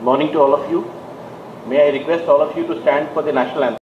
Morning to all of you. May I request all of you to stand for the national anthem.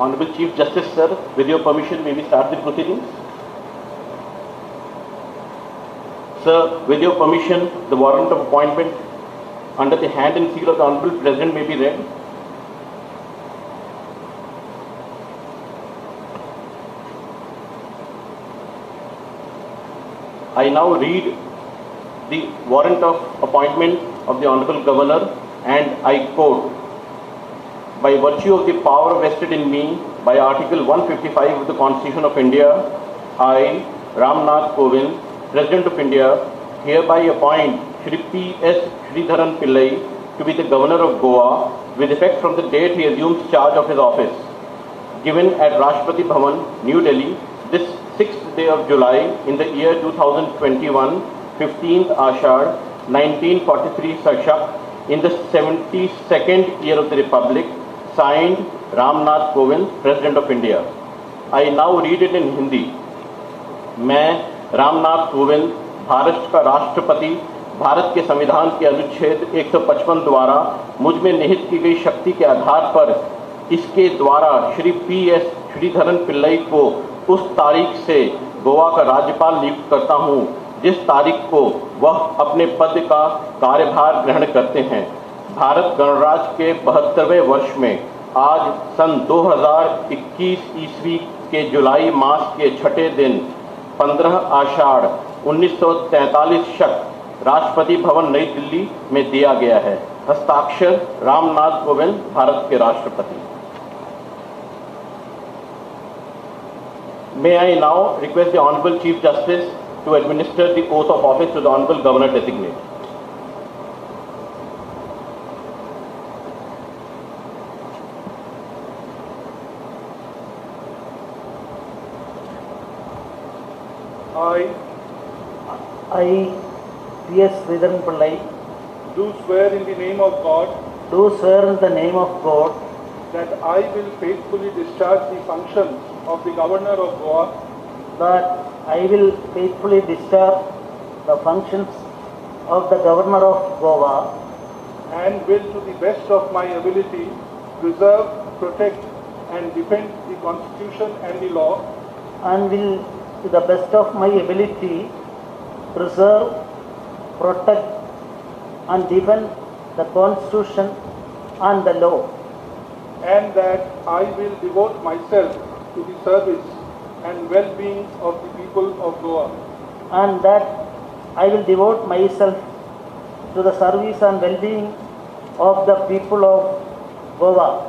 Honorable Chief Justice, sir, with your permission, may we start the proceedings? Sir, with your permission, the warrant of appointment under the hand and seal of the Honorable President may be read. I now read the warrant of appointment of the Honorable Governor, and I quote, by virtue of the power vested in me by Article 155 of the Constitution of India, I, Ramnath Kovind, President of India, hereby appoint Shri P.S. Sridharan Pillai to be the Governor of Goa with effect from the date he assumes charge of his office. Given at Rashtrapati Bhavan, New Delhi, this 6th day of July in the year 2021, 15th Ashad, 1943 Sarshak, in the 72nd year of the Republic, signed Ramnath Kovind, president of India. I now read it in Hindi. मैं रामनाथ कोविंद, भारत का राष्ट्रपति, भारत के संविधान के अनुच्छेद 155 द्वारा मुझ में निहित की गई शक्ति के आधार पर इसके द्वारा श्री P.S. श्रीधरन पिल्लई को उस तारीख से गोवा का राज्यपाल नियुक्त करता हूं जिस तारीख को वह अपने पद का कार्यभार ग्रहण करते हैं. भारत गणराज्य के 72वें वर्ष में आज सन 2021 ईस्वी के जुलाई मास के छठे दिन 15 आषाढ़ 1943 शक राष्ट्रपति भवन नई दिल्ली में दिया गया है. हस्ताक्षर रामनाथ कोविंद, भारत के राष्ट्रपति. May I now request the Honorable Chief Justice to administer the oath of office to the Honorable Governor Designate. I, P.S. Sridharan Pillai, do swear in the name of God do swear in the name of God that I will faithfully discharge the functions of the Governor of Goa that I will faithfully discharge the functions of the Governor of Goa and will to the best of my ability preserve, protect and defend the Constitution and the law, and will to the best of my ability preserve, protect and defend the Constitution and the law, and that I will devote myself to the service and well-being of the people of Goa, and that I will devote myself to the service and well-being of the people of Goa.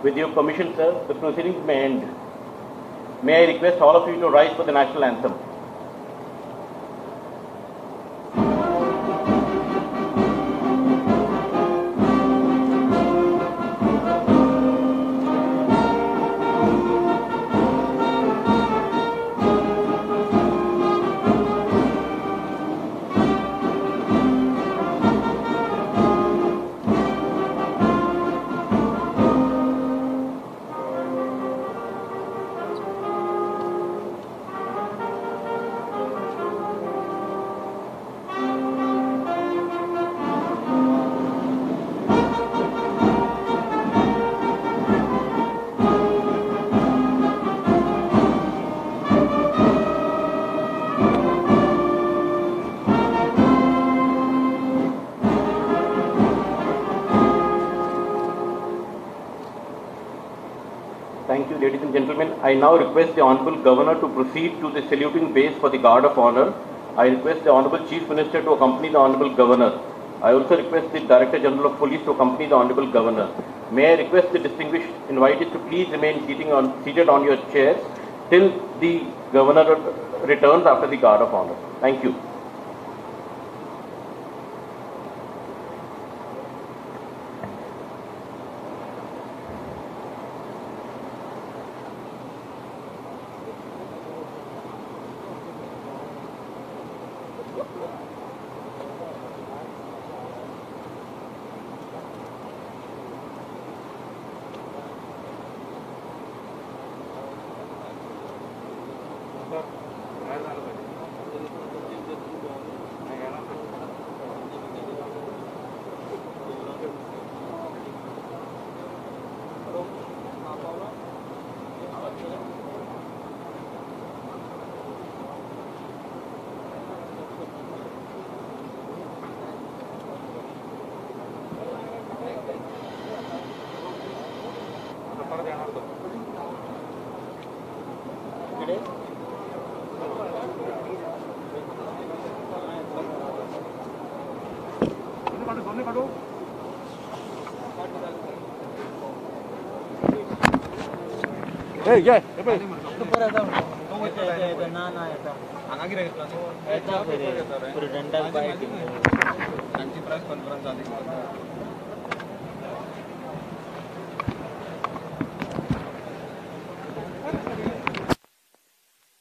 With your permission, sir, the proceedings may end. May I request all of you to rise for the national anthem. Thank you, ladies and gentlemen. I now request the Honorable Governor to proceed to the saluting base for the Guard of Honor. I request the Honorable Chief Minister to accompany the Honorable Governor. I also request the Director General of Police to accompany the Honorable Governor. May I request the distinguished invitees to please remain seated on your chairs till the Governor returns after the Guard of Honor. Thank you. President